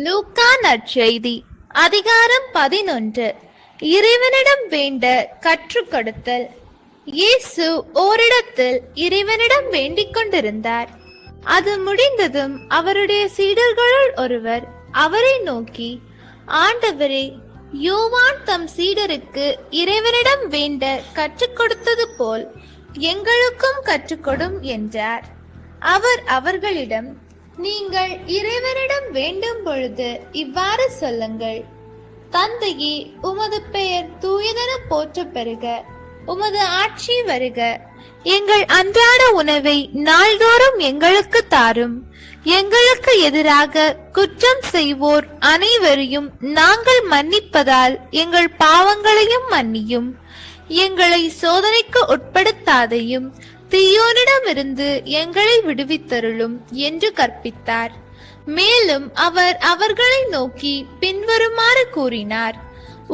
லூக்கா நற்செய்தி அதிகாரம் 11. இறைவனிடம் வேண்ட கற்றுக் கொடுத்தல். இயேசு ஓரிடத்தில் இறைவனிடம் வேண்டிக் கொண்டிருந்தார். அது முடிந்ததும் அவருடைய சீடர்களுள் ஒருவர் அவரை நோக்கி, ஆண்டவரே, யோவான் தம் சீடருக்கு இறைவனிடம் வேண்ட கற்றுக் கொடுத்தது போல் எங்களுக்கும் கற்றுக்கொடும் என்றார். அவர் அவர்களிடம், நீங்கள் இறைவனிடம் வேண்டும் பொழுது இவ்வாறு சொல்லுங்கள்: தந்தையே, உமது பெயர் தூயதென போற்றப் பெறுக, உமது ஆட்சி வருக, எங்கள் அன்றாட உணவை நாள்தோறும் எங்களுக்கு தாரும், எங்களுக்கு எதிராக குற்றம் செய்வோர் அனைவரையும் நாங்கள் மன்னிப்பதால் எங்கள் பாவங்களையும் மன்னியும், எங்களை சோதனைக்கு உட்படுத்தாதையும், தீயோனிடமிருந்து எங்களை விடுவித்தருளும் என்று கற்பித்தார். மேலும் அவர் அவர்களை நோக்கி பின்வருமாறு கூறினார்: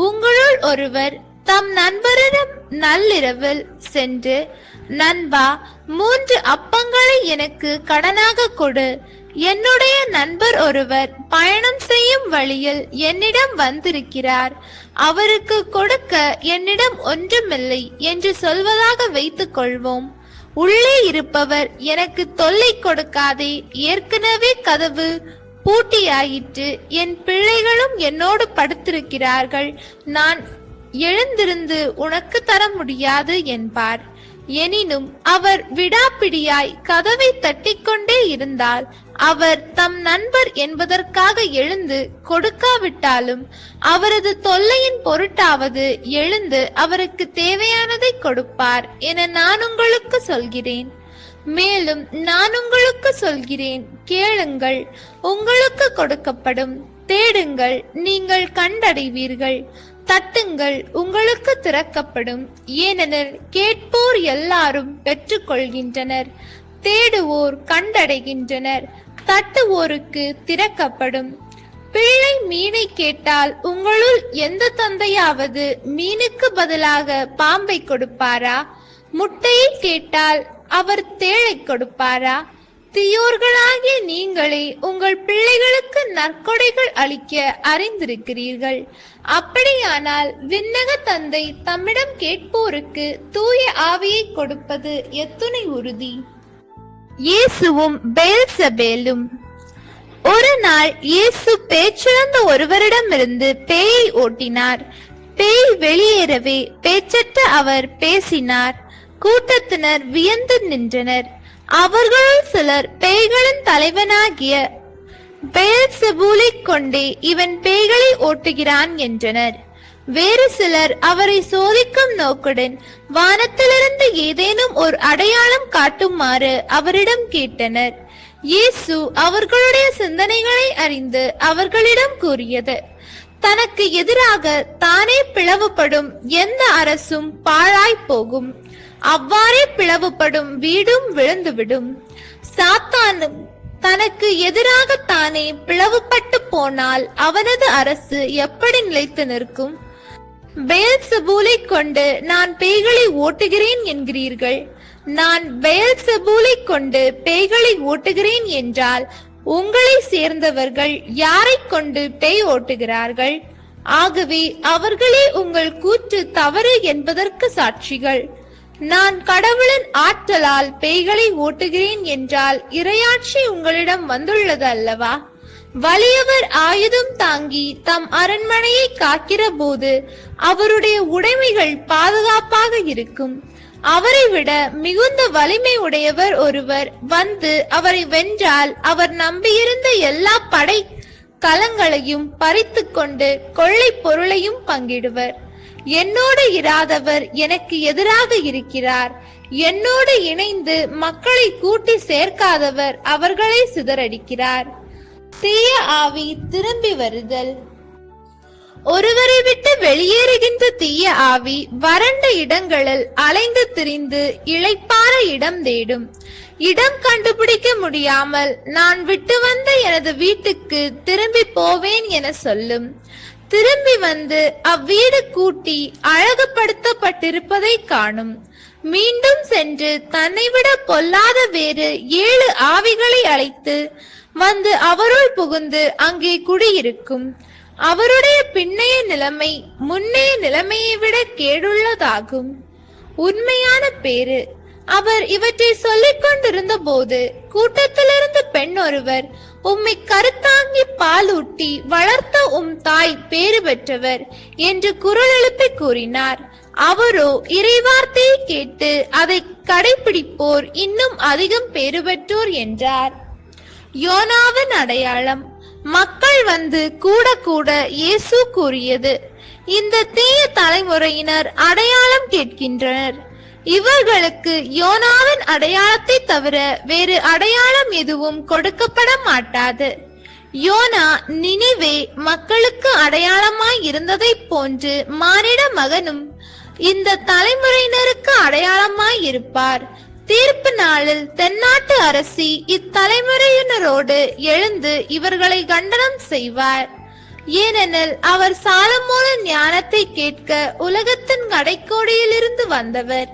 உங்களுள் ஒருவர் தம் நண்பரிடம் நள்ளிரவில் சென்று, நண்பா, 3 அப்பங்களை எனக்கு கடனாக கொடு, என்னுடைய நண்பர் ஒருவர் பயணம் செய்யும் வழியில் என்னிடம் வந்திருக்கிறார், அவருக்கு கொடுக்க என்னிடம் ஒன்றுமில்லை என்று சொல்வதாக வைத்துக் கொள்வோம். உள்ளே இருப்பவர், எனக்கு தொல்லை கொடுக்காதே, ஏற்கனவே கதவு பூட்டியாயிற்று, என் பிள்ளைகளும் என்னோடு படுத்திருக்கிறார்கள், நான் எழுந்திருந்து உனக்கு தர முடியாது என்பார். எனினும் அவர் விடாப்பிடியாய் கதவை தட்டிக்கொண்டே இருந்தால், அவர் தம் நண்பர் என்பதற்காக எழுந்து கொடுக்காவிட்டாலும் அவரது தொல்லையின் பொருட்டாவது எழுந்து அவருக்கு தேவையானதை கொடுப்பார் என நான் உங்களுக்கு சொல்கிறேன். மேலும் நான் உங்களுக்கு சொல்கிறேன், கேளுங்கள், உங்களுக்கு கொடுக்கப்படும், தேடுங்கள், நீங்கள் கண்டடைவீர்கள், தட்டுங்கள், உங்களுக்கு திறக்கப்படும். ஏனெனில் கேட்போர் எல்லாரும் பெற்றுக்கொள்கின்றனர், தேடுவோர் கண்டடைகின்றனர், தட்டுவோருக்கு திறக்கப்படும். பிள்ளை மீனை கேட்டால் உங்களுள் எந்த தந்தையாவது மீனுக்கு பதிலாக பாம்பை கொடுப்பாரா? முட்டையை கேட்டால் அவர் தேளை கொடுப்பாரா? தீயோர்களாகிய நீங்களே உங்கள் பிள்ளைகளுக்கு நற்கொடைகள் அளிக்க அறிந்திருக்கிறீர்கள். அப்படியானால் விண்ணக தந்தை தம்மிடம் கேட்போருக்கு தூய ஆவியை கொடுப்பது எத்துணை உறுதி. இயேசுவும் பெயல்செபூலும். ஒரு நாள் இயேசு பேச்சிழந்த ஒருவரிடமிருந்து பேயை ஓட்டினார். பேய் வெளியேறவே பேச்சற்ற அவர் பேசினார். கூட்டத்தினர் வியந்து நின்றனர். அவர்களுள் சிலர் பேய்களின் தலைவனாகிய பெயல்செபூலை கொண்டே இவன் பேய்களை ஓட்டுகிறான் என்றனர். வேறு சிலர் அவரை சோதிக்கும் நோக்குடன் வானத்திலிருந்து ஏதேனும் ஒரு அடையாளம் காட்டுமாறு அவரிடம் கேட்டனர். இயேசு அவர்களுடைய சிந்தனைகளை அறிந்து அவர்களிடம் கூறியது: தனக்கு எதிராக தானே பிளவுபடும் எந்த அரசும் பாழாய் போகும், அவ்வாறே பிளவுபடும் வீடும் விழுந்துவிடும். சாத்தானும் தனக்கு எதிராக தானே பிளவுபட்டு போனால் அவனது அரசு எப்படி நிலைத்து நிற்கும்? பெயல்செபூலை கொண்டு நான் பேய்களை ஓட்டுகிறேன் என்கிறீர்கள். நான் பெயல்செபூலை கொண்டு பேய்களை ஓட்டுகிறேன் என்றால் உங்களை சேர்ந்தவர்கள் யாரை கொண்டு பேய் ஓட்டுகிறார்கள்? ஆகவே அவர்களே உங்கள் கூற்று தவறு என்பதற்கு சாட்சிகள். நான் கடவுளின் ஆற்றலால் பேய்களை ஓட்டுகிறேன் என்றால் இறையாட்சி உங்களிடம் வந்துள்ளது அல்லவா? வலியவர் ஆயுதம் தாங்கி தம் அரண்மனையை காக்கிற போது அவருடைய உடைமைகள் பாதுகாப்பாக இருக்கும். அவரை விட மிகுந்த வலிமை உடையவர் ஒருவர் வந்து அவரை வென்றால் அவர் நம்பியிருந்த எல்லா படை கலங்களையும் பறித்து கொண்டு கொள்ளை பொருளையும் பங்கிடுவர். என்னோடு இராதவர் எனக்கு எதிராக இருக்கிறார். என்னோடு இணைந்து மக்களை கூட்டி சேர்க்காதவர் அவர்களை சிதறடிக்கிறார். தீய ஆவி திரும்பி வருதல். ஒருவரை விட்டு வெளியேறுகின்ற தீய ஆவி வறண்ட இடங்களில் அலைந்து திரிந்து இளைப்பாற இடம் தேடும். இடம் கண்டுபிடிக்க முடியாமல் நான் விட்டு வந்த எனது வீட்டுக்கு திரும்பி போவேன் என சொல்லும். திரும்பி வந்து அவ்வீடு கூட்டி அழகுபடுத்தப்பட்டிருப்பதை காணும். மீண்டும் சென்று தன்னை விட பொல்லாத வேறு 7 ஆவிகளை அழைத்து வந்து அவருள் புகுந்து அங்கே குடியிருக்கும். அவருடைய பின்னைய நிலைமை முன்னைய நிலைமையை விட கேடுள்ளதாகும். உண்மையான பேரு. அவர் இவற்றை சொல்லிக் கொண்டிருந்த போது கூட்டத்திலிருந்து பெண் ஒருவர், உம்மை கருத்தாங்கி பாலூட்டி வளர்த்த உம் தாய் பேறு பெற்றவர் என்று குரல் எழுப்பி கூறினார். அவரோ, இறைவார்த்தையை கேட்டு அதை கடைபிடிப்போர் இன்னும் அதிகம் பேறு பெற்றோர் என்றார். யோனாவின் அடையாளம். மக்கள் வந்து கூட கூட இயேசு கூறியது, இந்த தீய தலைமுறையினர் அடையாளம் கேட்கின்றனர். இவர்களுக்கு யோனாவின் அடையாளத்தை தவிர வேறு அடையாளம் எதுவும் கொடுக்கப்பட மாட்டாது. யோனா நினிவே மக்களுக்கு அடையாளமாய் இருந்ததை போன்று மானிட மகனும் இந்த தலைமுறையினருக்கு அடையாளமாய் இருப்பார். தீர்ப்பு நாளில் தென்னாட்டு அரசி இத்தலைமுறையினரோடு எழுந்து இவர்களை கண்டனம் செய்வார். ஏனெனில் அவர் சாலமோனின் ஞானத்தை கேட்க உலகத்தின் கடைக்கோடியிலிருந்து வந்தவர்.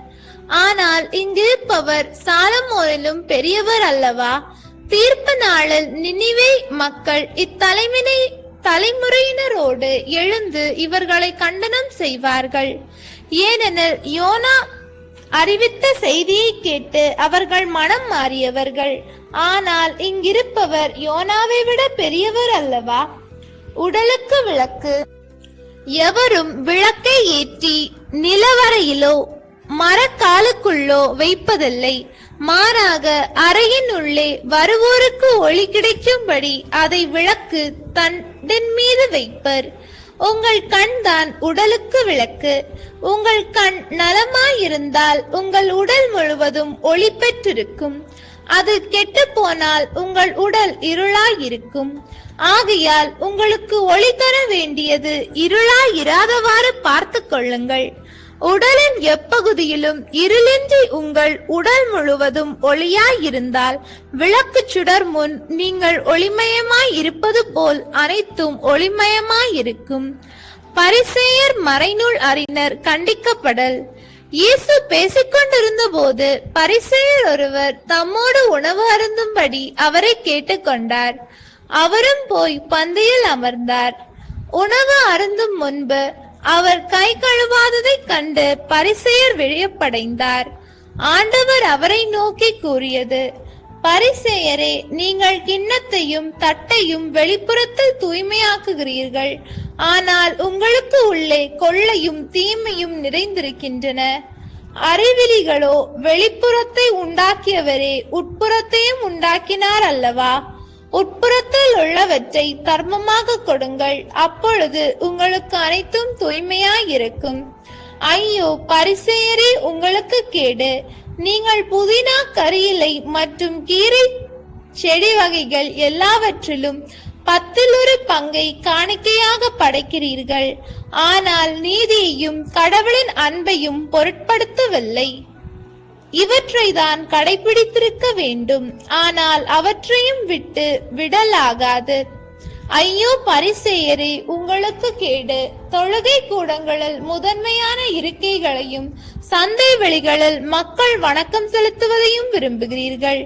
ஆனால் இங்கிருப்பவர் சாலமோனிலும் பெரியவர் அல்லவா? தீர்ப்பு நாளில் நினிவே மக்கள் தலைமுறையினரோடு எழுந்து இவர்களை கண்டனம் செய்வார்கள். ஏனெனில் யோனா அறிவித்த செய்தியை கேட்டு அவர்கள் மனம் மாறியவர்கள். ஆனால் இங்கிருப்பவர் யோனாவை விட பெரியவர் அல்லவா? உடலுக்கு விளக்கு. எவரும் விளக்கை ஏற்றி நிலவரையிலோ மரக்காலுக்குள்ளோ வைப்பதில்லை. மாறாக அறையின் உள்ளே வருவோருக்கு ஒளி கிடைக்கும்படி அதை விளக்கு தண்டின் மீது வைப்பர். உங்கள் கண் தான் உடலுக்கு விளக்கு. உங்கள் கண் நலமாயிருந்தால் உங்கள் உடல் முழுவதும் ஒளி பெற்றிருக்கும். அது கெட்டு போனால் உங்கள் உடல் இருளாயிருக்கும். ஆகையால் உங்களுக்கு ஒளி தர வேண்டியது இருளாயிராதவாறு பார்த்து கொள்ளுங்கள். உடலின் எப்பகுதியிலும் இருளின்றி உங்கள் உடல் முழுவதும் ஒளியாயிருந்தால் விளக்கு சுடர் முன் நீங்கள் ஒளிமயமாய் இருப்பது போல் அனைத்தும் ஒளிமயமாயிருக்கும். பரிசேயர் மறைநூல் அறிஞர் கண்டிக்கப்படல். இயேசு பேசிக்கொண்டிருந்த போது பரிசேயர் ஒருவர் தம்மோடு உணவு அருந்தும்படி அவரை கேட்டுக்கொண்டார். அவரும் போய் பந்தியில் அமர்ந்தார். உணவு அருந்தும் முன்பு அவர் கை கழுவாததை கண்டு பரிசேயர் விழிப்படைந்தார். ஆண்டவர் அவரை நோக்கி கூறியது, பரிசேயரே, நீங்கள் கிண்ணத்தையும் தட்டையும் வெளிப்புறத்தில் தூய்மையாக்குகிறீர்கள், ஆனால் உங்களுக்கு உள்ளே கொள்ளையும் தீமையும் நிறைந்திருக்கின்றன. அறிவிலிகளோ, வெளிப்புறத்தை உண்டாக்கியவரே உட்புறத்தையும் உண்டாக்கினார் அல்லவா? உட்புறத்தில் உள்ளவற்றை தர்மமாக கொடுங்கள், அப்பொழுது உங்களுக்கு அனைத்தும் தூய்மையாயிருக்கும். ஐயோ பரிசேயரே, உங்களுக்கு கேடு! நீங்கள் புதினா, கறியிலை மற்றும் கீரை செடி வகைகள் எல்லாவற்றிலும் 10 பங்கை காணிக்கையாக படைக்கிறீர்கள், ஆனால் நீதியையும் கடவுளின் அன்பையும் பொருட்படுத்தவில்லை. இவற்றை தான் கடைபிடித்திருக்க வேண்டும், ஆனால் அவற்றையும் விட்டு விடலாகாது. ஐயோ பரிசேயரே, உங்களுக்கு கேடு! தொழுகை கூடங்களில் முதன்மையான இருக்கைகளையும் சந்தை வெளிகளில் மக்கள் வணக்கம் செலுத்துவதையும் விரும்புகிறீர்கள்.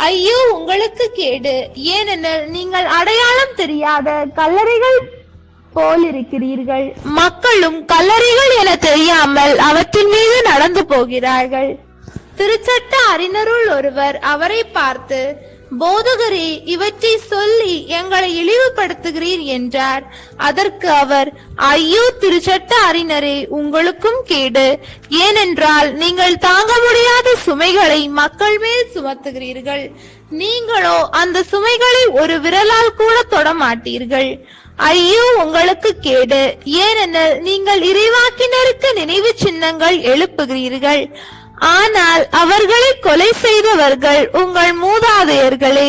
ஐயோ உங்களுக்கு கேடு! ஏனெனில் நீங்கள் அடையாளம் தெரியாத கல்லறைகள் போலிருக்கிறீர்கள். மக்களும் கல்லறைகள் என தெரியாமல் அவற்றின் மீது நடந்து போகிறார்கள். திருச்சட்ட அறிஞருள் ஒருவர் அவரை பார்த்து, போதகரே, இவற்றை சொல்லி எங்களை இழிவுபடுத்துகிறீர் என்றார். அதற்கு அவர், ஐயோ திருச்சட்ட அறிஞரே, உங்களுக்கும் கேடு! ஏனென்றால் நீங்கள் தாங்க முடியாத சுமைகளை மக்கள் மேல் சுமத்துகிறீர்கள். நீங்களோ அந்த சுமைகளை ஒரு விரலால் கூட தொட மாட்டீர்கள். ஐயோ உங்களுக்கு கேடு! ஏனெனில் நீங்கள் இறைவாக்கினருக்கு நினைவு சின்னங்கள் எழுப்புகிறீர்கள், ஆனால் அவர்களை கொலை செய்தவர்கள் உங்கள் மூதாதையர்களே.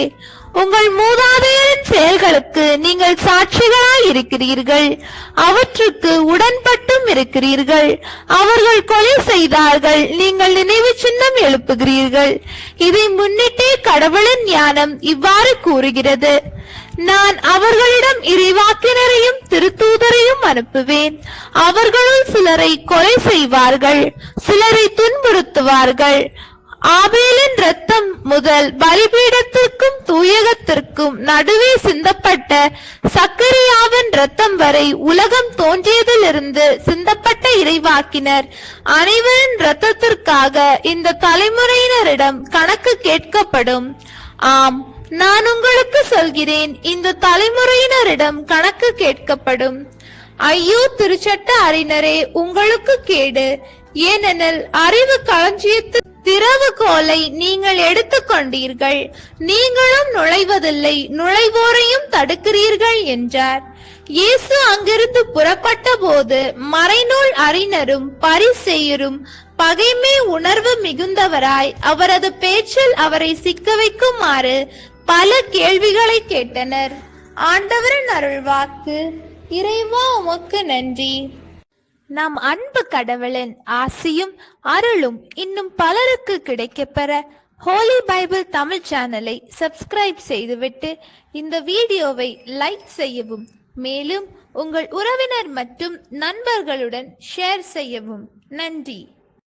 உங்கள் மூதாதையரின் செயல்களுக்கு நீங்கள் சாட்சிகளாய் இருக்கிறீர்கள், அவற்றுக்கு உடன்பட்டும் இருக்கிறீர்கள். அவர்கள் கொலை செய்தார்கள், நீங்கள் நினைவு சின்னம் எழுப்புகிறீர்கள். இதை முன்னிட்டே கடவுளின் ஞானம் இவ்வாறு கூறுகிறது, நான் அவர்களிடம் இறைவாக்கினரையும் திருத்தூதரையும் அனுப்புவேன். அவர்களுள் சிலரை கொலை செய்வார்கள், சிலரை துன்புறுத்துவார்கள், ஆபேலின் இரத்தம் முதல் பலிபீடத்திற்கும் தூயகத்திற்கும் நடுவே சிந்தப்பட்ட சக்கரியாவின் இரத்தம் வரை உலகம் தோன்றியதிலிருந்து சிந்தப்பட்ட இறைவாக்கினர் அனைவரின் இரத்தத்திற்காக இந்த தலைமுறையினரிடம் கணக்கு கேட்கப்படும். ஆம், நான் உங்களுக்கு சொல்கிறேன், இந்த தலைமுறையினரிடம் கணக்கு கேட்கப்படும். ஐயோ திருச்சட்ட அறிஞரே, உங்களுக்கு கேடு! ஏனெனில் அறிவு களஞ்சியத்து திறவுகோலை நீங்கள் எடுத்துக்கொண்டீர்கள், நீங்களும் நுழைவதில்லை, நுழைவோரையும் தடுக்கிறீர்கள் என்றார். இயேசு அங்கிருந்து புறப்பட்ட போது மறைநூல் அறிஞரும் பரிசேயரும் பகைமை உணர்வு மிகுந்தவராய் அவரது பேச்சில் அவரை சிக்க வைக்குமாறு பல கேள்விகளை கேட்டனர். ஆண்டவரின் அருள்வாக்கு. இறைவா, உமக்கு நன்றி. நம் அன்பு கடவுளின் ஆசியும் அருளும் இன்னும் பலருக்கு கிடைக்கப்பெற ஹோலி பைபிள் தமிழ் சேனலை சப்ஸ்கிரைப் செய்துவிட்டு இந்த வீடியோவை லைக் செய்யவும், மேலும் உங்கள் உறவினர் மற்றும் நண்பர்களுடன் ஷேர் செய்யவும். நன்றி.